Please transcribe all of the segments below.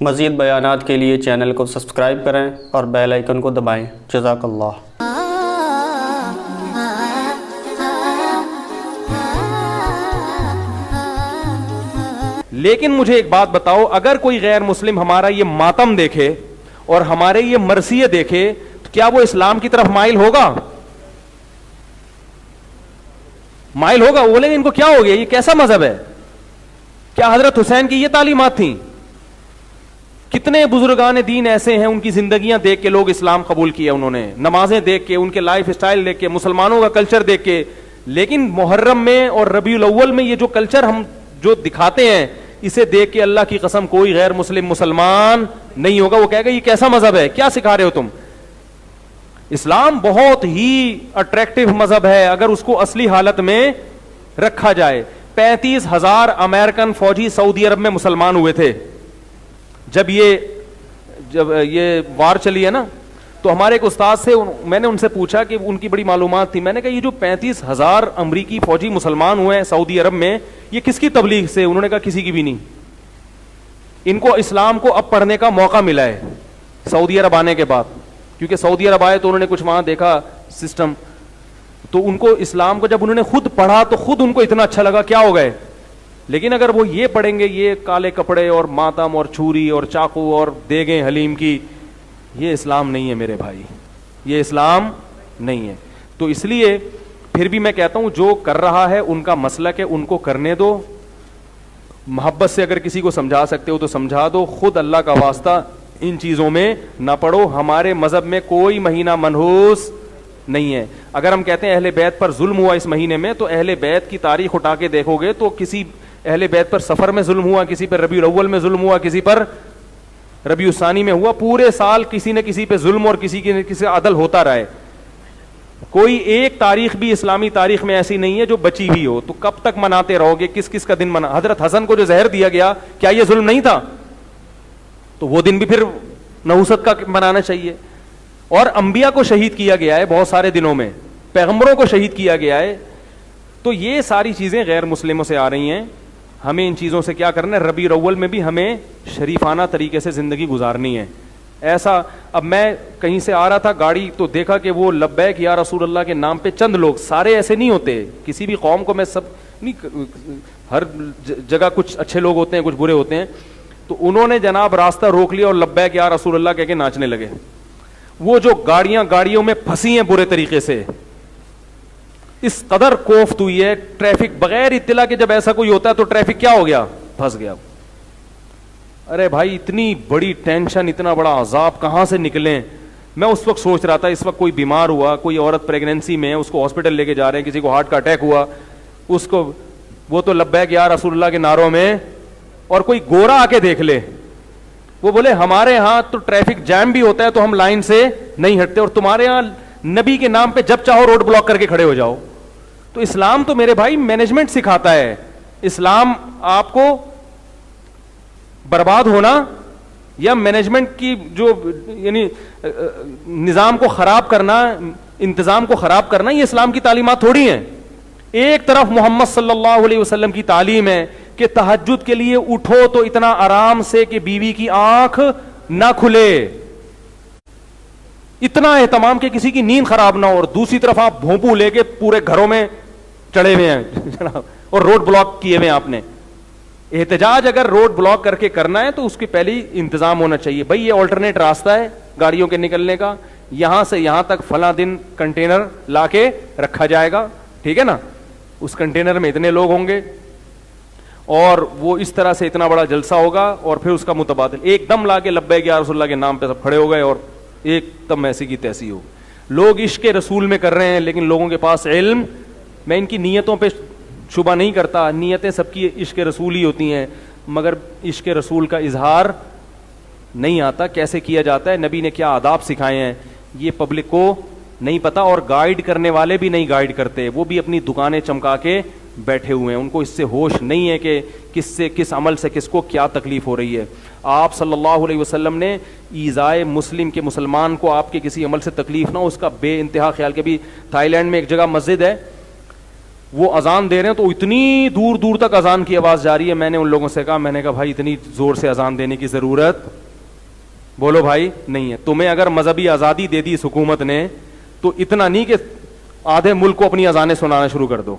مزید بیانات کے لیے چینل کو سبسکرائب کریں اور بیل آئیکن کو دبائیں۔ جزاک اللہ۔ لیکن مجھے ایک بات بتاؤ، اگر کوئی غیر مسلم ہمارا یہ ماتم دیکھے اور ہمارے یہ مرثیے دیکھے تو کیا وہ اسلام کی طرف مائل ہوگا؟ مائل ہوگا؟ وہ بولیں گے ان کو کیا ہو گیا، یہ کیسا مذہب ہے؟ کیا حضرت حسین کی یہ تعلیمات تھیں؟ کتنے بزرگان دین ایسے ہیں، ان کی زندگیاں دیکھ کے لوگ اسلام قبول کیا انہوں نے، نمازیں دیکھ کے، ان کے لائف اسٹائل دیکھ کے، مسلمانوں کا کلچر دیکھ کے۔ لیکن محرم میں اور ربیع الاول میں یہ جو کلچر ہم جو دکھاتے ہیں، اسے دیکھ کے اللہ کی قسم کوئی غیر مسلم مسلمان نہیں ہوگا، وہ کہے گا یہ کیسا مذہب ہے، کیا سکھا رہے ہو تم؟ اسلام بہت ہی اٹریکٹیو مذہب ہے اگر اس کو اصلی حالت میں رکھا جائے۔ 35,000 امریکن فوجی سعودی عرب میں مسلمان ہوئے تھے جب یہ وار چلی ہے نا، تو ہمارے ایک استاد سے میں نے ان سے پوچھا کہ ان کی بڑی معلومات تھی، میں نے کہا یہ جو 35,000 امریکی فوجی مسلمان ہوئے ہیں سعودی عرب میں، یہ کس کی تبلیغ سے؟ انہوں نے کہا کسی کی بھی نہیں، ان کو اسلام کو اب پڑھنے کا موقع ملا ہے سعودی عرب آنے کے بعد، کیونکہ سعودی عرب آئے تو انہوں نے کچھ وہاں دیکھا سسٹم، تو ان کو اسلام کو جب انہوں نے خود پڑھا تو خود ان کو اتنا اچھا لگا، کیا ہو گئے۔ لیکن اگر وہ یہ پڑھیں گے، یہ کالے کپڑے اور ماتم اور چھری اور چاقو اور دیگیں حلیم کی، یہ اسلام نہیں ہے میرے بھائی، یہ اسلام نہیں ہے۔ تو اس لیے پھر بھی میں کہتا ہوں جو کر رہا ہے ان کا مسلک ہے، ان کو کرنے دو، محبت سے اگر کسی کو سمجھا سکتے ہو تو سمجھا دو، خود اللہ کا واسطہ ان چیزوں میں نہ پڑو۔ ہمارے مذہب میں کوئی مہینہ منحوس نہیں ہے۔ اگر ہم کہتے ہیں اہل بیت پر ظلم ہوا اس مہینے میں، تو اہل بیت کی تاریخ اٹھا کے دیکھو گے تو کسی اہل بیت پر سفر میں ظلم ہوا، کسی پر ربیع الاول میں ظلم ہوا، کسی پر ربیع الثانی میں ہوا، پورے سال کسی نہ کسی پہ ظلم اور کسی سے عدل ہوتا رہے۔ کوئی ایک تاریخ بھی اسلامی تاریخ میں ایسی نہیں ہے جو بچی ہوئی ہو، تو کب تک مناتے رہو گے؟ کس کس کا دن منا؟ حضرت حسن کو جو زہر دیا گیا، کیا یہ ظلم نہیں تھا؟ تو وہ دن بھی پھر نحوست کا منانا چاہیے۔ اور انبیاء کو شہید کیا گیا ہے بہت سارے دنوں میں، پیغمبروں کو شہید کیا گیا ہے۔ تو یہ ساری چیزیں غیر مسلموں سے آ رہی ہیں، ہمیں ان چیزوں سے کیا کرنا ہے؟ ربیع الاول میں بھی ہمیں شریفانہ طریقے سے زندگی گزارنی ہے۔ ایسا اب میں کہیں سے آ رہا تھا گاڑی، تو دیکھا کہ وہ لبیک یا رسول اللہ کے نام پہ چند لوگ، سارے ایسے نہیں ہوتے، کسی بھی قوم کو میں سب نہیں، ہر جگہ کچھ اچھے لوگ ہوتے ہیں کچھ برے ہوتے ہیں، تو انہوں نے جناب راستہ روک لیا اور لبیک یا رسول اللہ کہہ کے ناچنے لگے۔ وہ جو گاڑیوں میں پھنسی ہیں برے طریقے سے، اس قدر کوفت ہوئی ہے ٹریفک بغیر اطلاع کے، جب ایسا کوئی ہوتا ہے تو ٹریفک کیا ہو گیا؟ پھنس گیا۔ ارے بھائی اتنی بڑی ٹینشن، اتنا بڑا عذاب کہاں سے نکلیں؟ میں اس وقت سوچ رہا تھا، اس وقت کوئی بیمار ہوا، کوئی عورت پریگنینسی میں، اس کو ہاسپٹل لے کے جا رہے ہیں، کسی کو ہارٹ کا اٹیک ہوا، اس کو وہ تو لبیک یا رسول اللہ کے نعروں میں، اور کوئی گورا آ کے دیکھ لے، وہ بولے ہمارے ہاں تو ٹریفک جام بھی ہوتا ہے تو ہم لائن سے نہیں ہٹتے، اور تمہارے ہاں نبی کے نام پہ جب چاہو روڈ بلاک کر کے کھڑے ہو جاؤ۔ تو اسلام تو میرے بھائی مینجمنٹ سکھاتا ہے، اسلام آپ کو برباد ہونا یا مینجمنٹ کی جو یعنی نظام کو خراب کرنا، انتظام کو خراب کرنا، یہ اسلام کی تعلیمات تھوڑی ہیں۔ ایک طرف محمد صلی اللہ علیہ وسلم کی تعلیم ہے کہ تہجد کے لیے اٹھو تو اتنا آرام سے کہ بیوی کی آنکھ نہ کھلے، اتنا اہتمام کہ کسی کی نیند خراب نہ ہو، اور دوسری طرف آپ بھونپو لے کے پورے گھروں میں چڑھے ہوئے ہیں جناب، اور روڈ بلاک کیے ہوئے ہیں آپ نے۔ احتجاج اگر روڈ بلاک کر کے کرنا ہے تو اس کی پہلی انتظام ہونا چاہیے، بھائی یہ آلٹرنیٹ راستہ ہے گاڑیوں کے نکلنے کا، یہاں سے یہاں تک فلاں دن کنٹینر لا کے رکھا جائے گا، ٹھیک ہے نا، اس کنٹینر میں اتنے لوگ ہوں گے، اور وہ اس طرح سے اتنا بڑا جلسہ ہوگا، اور پھر اس کا متبادل ایک دم لا کے لبیک یا رسول اللہ کے نام پہ سب کھڑے ہو گئے، اور ایک دم ایسی کی تیسی ہو۔ لوگ عشق رسول میں کر رہے ہیں، لیکن لوگوں کے پاس علم، میں ان کی نیتوں پہ شبہ نہیں کرتا، نیتیں سب کی عشق رسول ہی ہوتی ہیں، مگر عشق رسول کا اظہار نہیں آتا، کیسے کیا جاتا ہے، نبی نے کیا آداب سکھائے ہیں، یہ پبلک کو نہیں پتا، اور گائیڈ کرنے والے بھی نہیں گائیڈ کرتے، وہ بھی اپنی دکانیں چمکا کے بیٹھے ہوئے ہیں، ان کو اس سے ہوش نہیں ہے کہ کس عمل سے کس کو کیا تکلیف ہو رہی ہے۔ آپ صلی اللہ علیہ وسلم نے ایذائے مسلم کے مسلمان کو آپ کے کسی عمل سے تکلیف نہ ہو اس کا بے انتہا خیال۔ کے بھی تھائی لینڈ میں ایک جگہ مسجد ہے، وہ اذان دے رہے ہیں تو اتنی دور دور تک اذان کی آواز جا رہی ہے. میں نے ان لوگوں سے کہا, میں نے کہا بھائی اتنی زور سے اذان دینے کی ضرورت, بولو بھائی, نہیں ہے. تمہیں اگر مذہبی آزادی دے دی اس حکومت نے تو اتنا نہیں کہ آدھے ملک کو اپنی اذانیں سنانا شروع کر دو.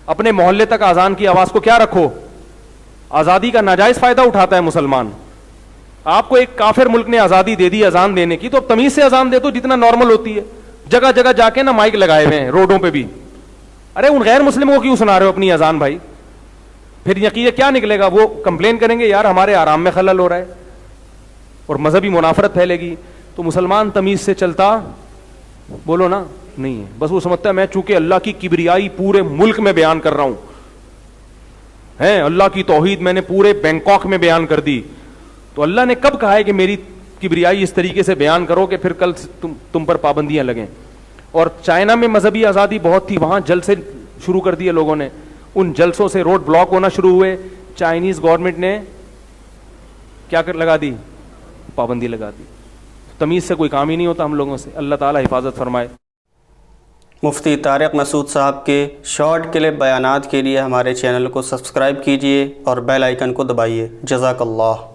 اپنے محلے تک اذان کی آواز کو کیا رکھو. آزادی کا ناجائز فائدہ اٹھاتا ہے مسلمان. آپ کو ایک کافر ملک نے آزادی دے دی اذان دینے کی, تو اب تمیز سے اذان دے دو جتنا نارمل ہوتی ہے. جگہ جگہ جا کے نا مائک لگائے ہوئے ہیں روڈوں پہ بھی. ارے ان غیر مسلموں کو کیوں سنا رہے ہو اپنی اذان بھائی؟ پھر یقین کیا نکلے گا؟ وہ کمپلین کریں گے یار ہمارے آرام میں خلل ہو رہا ہے, اور مذہبی منافرت پھیلے گی. تو مسلمان تمیز سے چلتا, بولو نا, نہیں ہے. بس وہ سمجھتا ہے میں چونکہ اللہ کی کبریائی پورے ملک میں بیان کر رہا ہوں, ہے اللہ کی توحید میں نے پورے بینکاک میں بیان کر دی, تو اللہ نے کب کہا ہے کہ میری کبریائی اس طریقے سے بیان کرو کہ پھر کل تم پر پابندیاں لگیں. اور چائنا میں مذہبی آزادی بہت تھی, وہاں جلسے شروع کر دیے لوگوں نے, ان جلسوں سے روڈ بلاک ہونا شروع ہوئے. چائنیز گورنمنٹ نے کیا لگا دی, پابندی لگا دی. تمیز سے کوئی کام ہی نہیں ہوتا ہم لوگوں سے. اللہ تعالی حفاظت فرمائے. مفتی طارق مسعود صاحب کے شارٹ کلپ بیانات کے لیے ہمارے چینل کو سبسکرائب کیجیے اور بیل آئیکن کو دبائیے. جزاک اللہ.